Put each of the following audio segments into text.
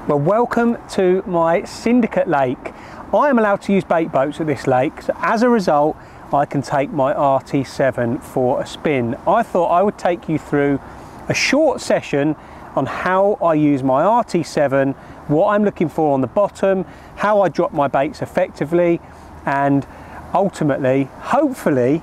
Well, welcome to my syndicate lake. I am allowed to use bait boats at this lake, so as a result I can take my RT7 for a spin. I thought I would take you through a short session on how I use my RT7, what I'm looking for on the bottom, how I drop my baits effectively, and ultimately, hopefully,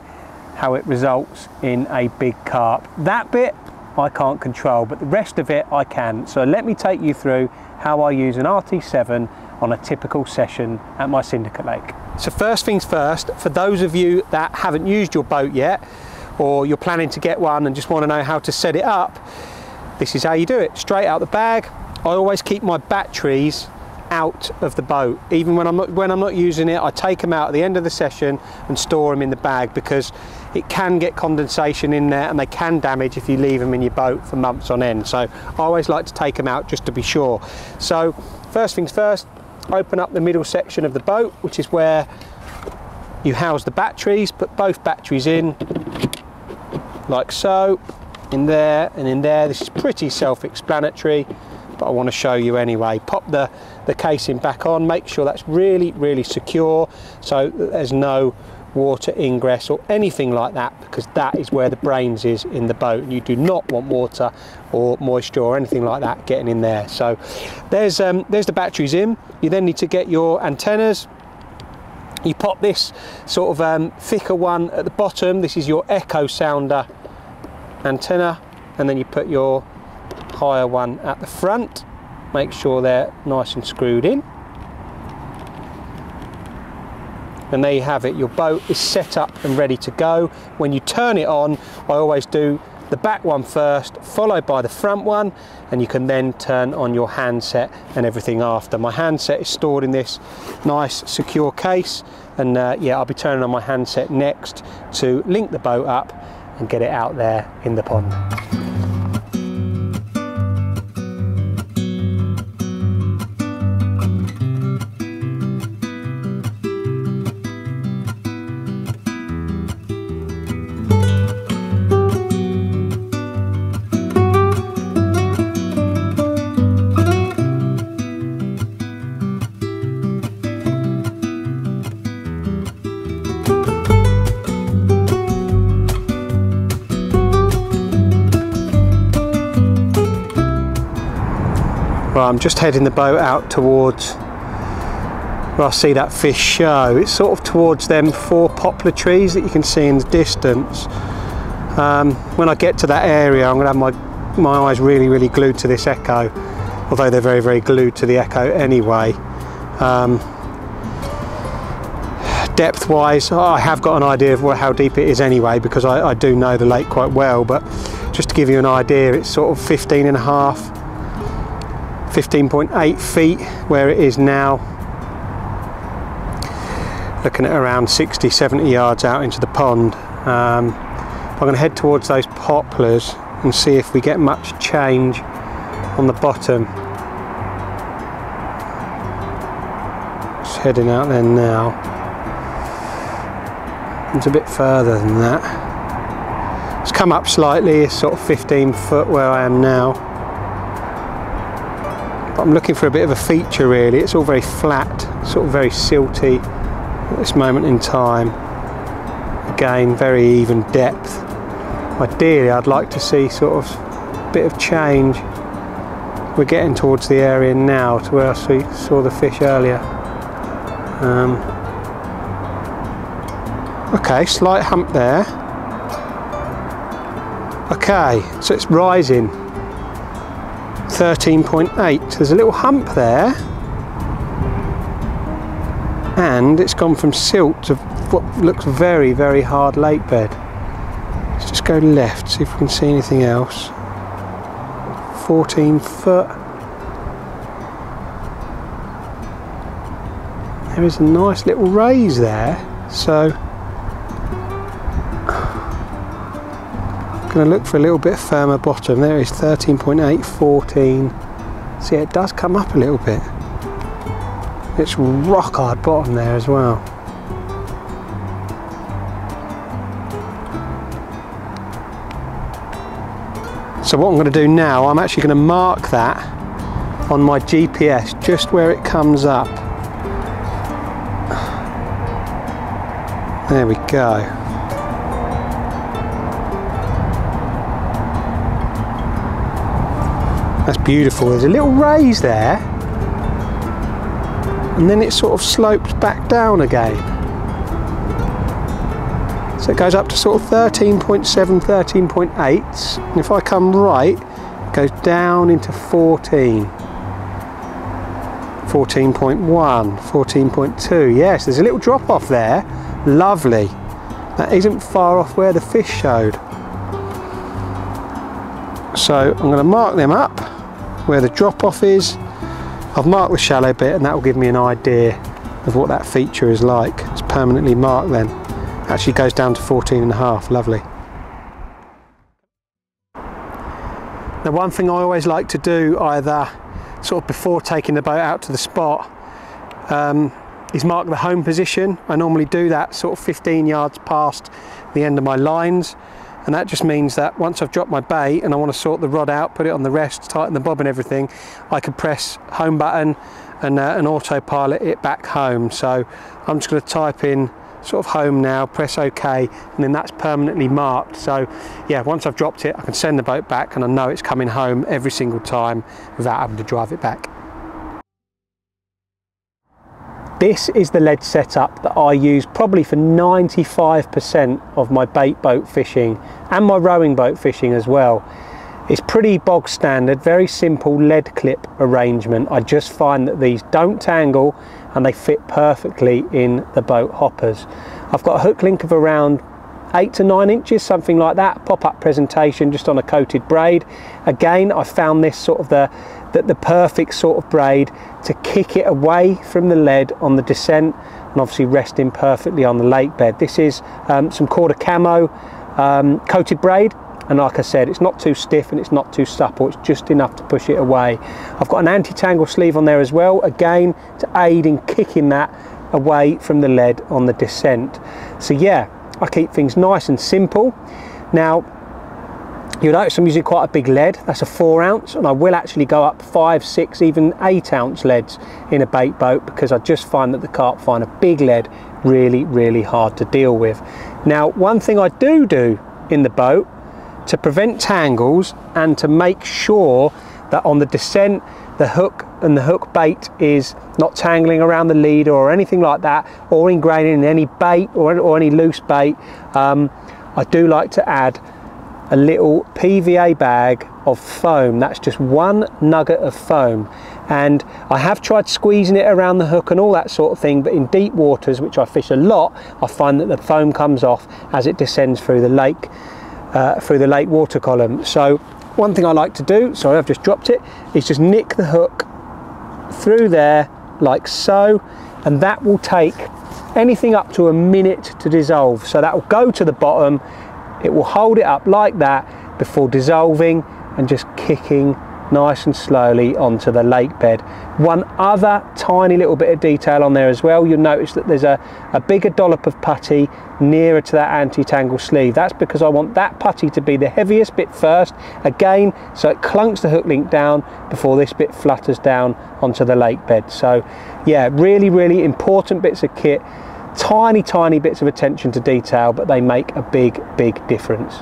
how it results in a big carp. That bit I can't control, but the rest of it I can. So let me take you through how I use an RT7 on a typical session at my syndicate lake. So first things first, for those of you that haven't used your boat yet, or you're planning to get one and just want to know how to set it up, this is how you do it. Straight out the bag. I always keep my batteries out of the boat. Even when I'm not using it, I take them out at the end of the session and store them in the bag, because it can get condensation in there and they can damage if you leave them in your boat for months on end. So I always like to take them out just to be sure. So first things first, open up the middle section of the boat, which is where you house the batteries. Put both batteries in like so, in there and in there. This is pretty self-explanatory, but I want to show you anyway. Pop the casing back on, make sure that's really secure so that there's no water ingress or anything like that, because that is where the brains is in the boat, and you do not want water or moisture or anything like that getting in there. So there's the batteries in. You then need to get your antennas. You pop this sort of thicker one at the bottom. This is your echo sounder antenna, and then you put your higher one at the front. Make sure they're nice and screwed in. And there you have it, your boat is set up and ready to go. When you turn it on, I always do the back one first, followed by the front one, and you can then turn on your handset and everything after. My handset is stored in this nice secure case, and yeah, I'll be turning on my handset next to link the boat up and get it out there in the pond. Well, I'm just heading the boat out towards where I see that fish show. It's sort of towards them 4 poplar trees that you can see in the distance. When I get to that area, I'm going to have my eyes really glued to this echo, although they're very glued to the echo anyway. Depth wise, I have got an idea of how deep it is anyway, because I do know the lake quite well, but just to give you an idea, it's sort of 15.8 feet where it is now. Looking at around 60-70 yards out into the pond. I'm going to head towards those poplars and see if we get much change on the bottom. Just heading out there now. It's a bit further than that. It's come up slightly, it's sort of 15 foot where I am now. I'm looking for a bit of a feature really. It's all very flat, sort of very silty at this moment in time. Again, very even depth. Ideally, I'd like to see sort of a bit of change. We're getting towards the area now to where I saw the fish earlier. Okay, slight hump there. Okay, so it's rising. 13.8. There's a little hump there, and it's gone from silt to what looks very hard lake bed. Let's just go left, see if we can see anything else. 14 foot. There is a nice little raise there, so going to look for a little bit firmer bottom. There is 13.8, 14. See, it does come up a little bit. It's rock hard bottom there as well. So what I'm going to do now, I'm actually going to mark that on my GPS just where it comes up. There we go. That's beautiful. There's a little raise there, and then it sort of slopes back down again. So it goes up to sort of 13.7, 13.8, and if I come right, it goes down into 14. 14.1, 14.2, yes, there's a little drop off there. Lovely. That isn't far off where the fish showed. So I'm going to mark them up where the drop off is. I've marked the shallow bit, and that will give me an idea of what that feature is like. It's permanently marked then. Actually goes down to 14.5, lovely. Now, one thing I always like to do, either sort of before taking the boat out to the spot, is mark the home position. I normally do that sort of 15 yards past the end of my lines, and that just means that once I've dropped my bait and I want to sort the rod out, put it on the rest, tighten the bob and everything, I can press home button and autopilot it back home. So I'm just going to type in sort of home now, press OK, and then that's permanently marked. So yeah, once I've dropped it, I can send the boat back and I know it's coming home every single time without having to drive it back. This is the lead setup that I use probably for 95% of my bait boat fishing and my rowing boat fishing as well. It's pretty bog standard, very simple lead clip arrangement. I just find that these don't tangle and they fit perfectly in the boat hoppers. I've got a hook link of around 8 to 9 inches, something like that, pop-up presentation just on a coated braid. Again, I found this sort of the perfect sort of braid to kick it away from the lead on the descent and obviously resting perfectly on the lake bed. This is some quarter camo coated braid, and like I said, it's not too stiff and it's not too supple, it's just enough to push it away. I've got an anti-tangle sleeve on there as well, again to aid in kicking that away from the lead on the descent. So yeah, I keep things nice and simple. Now, you'll notice I'm using quite a big lead. That's a 4 ounce, and I will actually go up 5, 6, even 8 ounce leads in a bait boat, because I just find that the carp find a big lead really hard to deal with. Now, one thing I do in the boat to prevent tangles and to make sure that on the descent the hook and the hook bait is not tangling around the leader or anything like that, or ingraining in any bait or any loose bait, I do like to add a little PVA bag of foam. That's just one nugget of foam, and I have tried squeezing it around the hook and all that sort of thing, but in deep waters, which I fish a lot, I find that the foam comes off as it descends through the lake water column. So one thing I like to do, sorry I've just dropped it, is just nick the hook through there like so, and that will take anything up to a minute to dissolve. So that will go to the bottom, it will hold it up like that before dissolving and just kicking nice and slowly onto the lake bed. One other tiny little bit of detail on there as well, you'll notice that there's a bigger dollop of putty nearer to that anti-tangle sleeve. That's because I want that putty to be the heaviest bit first, again, so it clunks the hook link down before this bit flutters down onto the lake bed. So yeah, really important bits of kit, tiny bits of attention to detail, but they make a big difference.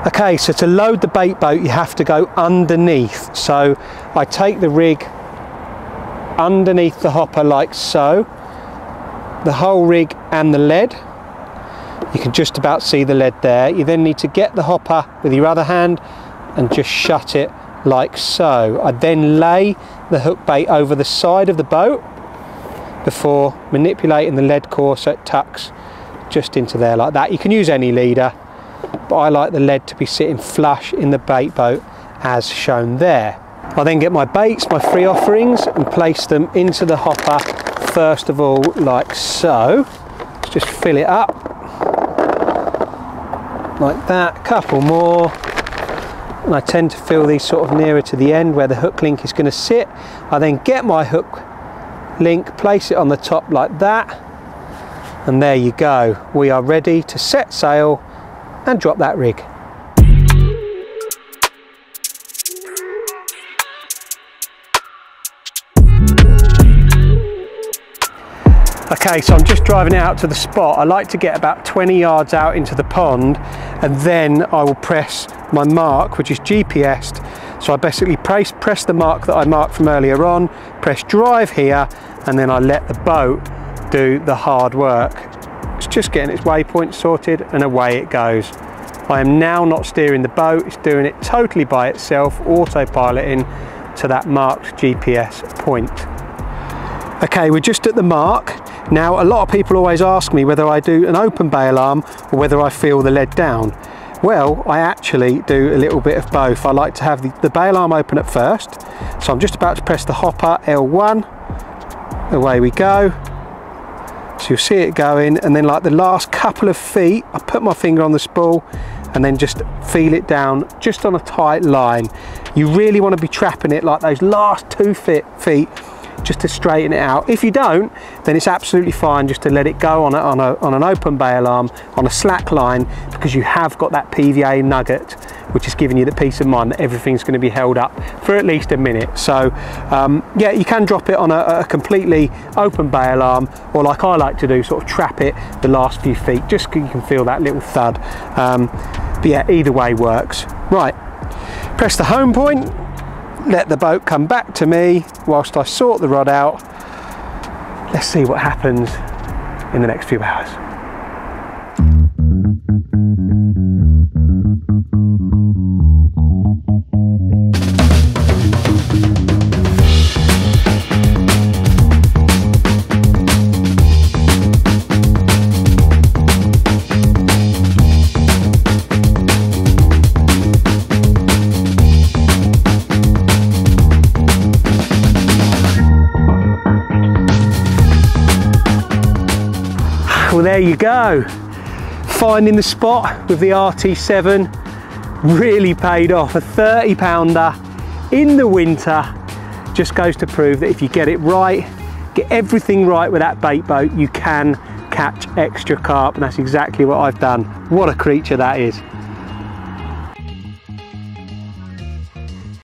Okay, so to load the bait boat you have to go underneath. So I take the rig underneath the hopper like so, the whole rig and the lead. You can just about see the lead there. You then need to get the hopper with your other hand and just shut it like so. I then lay the hook bait over the side of the boat before manipulating the lead core so it tucks just into there like that. You can use any leader, but I like the lead to be sitting flush in the bait boat as shown there. I then get my baits, my free offerings, and place them into the hopper first of all like so. Let's just fill it up like that, a couple more, and I tend to fill these sort of nearer to the end where the hook link is going to sit. I then get my hook link, place it on the top like that, and there you go. We are ready to set sail and drop that rig. Okay, so I'm just driving out to the spot. I like to get about 20 yards out into the pond, and then I will press my mark, which is GPS'd. So I basically press the mark that I marked from earlier on, press drive here, and then I let the boat do the hard work. It's just getting its waypoint sorted, and away it goes. I am now not steering the boat, it's doing it totally by itself, autopiloting to that marked GPS point. Okay, we're just at the mark. Now, a lot of people always ask me whether I do an open bay alarm or whether I feel the lead down. Well, I actually do a little bit of both. I like to have the bay alarm open at first. So I'm just about to press the hopper L1. Away we go. So you'll see it going, and then like the last couple of feet, I put my finger on the spool and then just feel it down just on a tight line. You really want to be trapping it like those last 2 feet just to straighten it out. If you don't, then it's absolutely fine just to let it go on an open bay alarm on a slack line, because you have got that PVA nugget which is giving you the peace of mind that everything's going to be held up for at least a minute. So yeah, you can drop it on a completely open bay alarm, or like I like to do, sort of trap it the last few feet just so you can feel that little thud. But yeah, either way works. Right, press the home point, let the boat come back to me whilst I sort the rod out. Let's see what happens in the next few hours. Well, there you go. Finding the spot with the RT7 really paid off. A 30 pounder in the winter just goes to prove that if you get it right, get everything right with that bait boat, you can catch extra carp, and that's exactly what I've done. What a creature that is.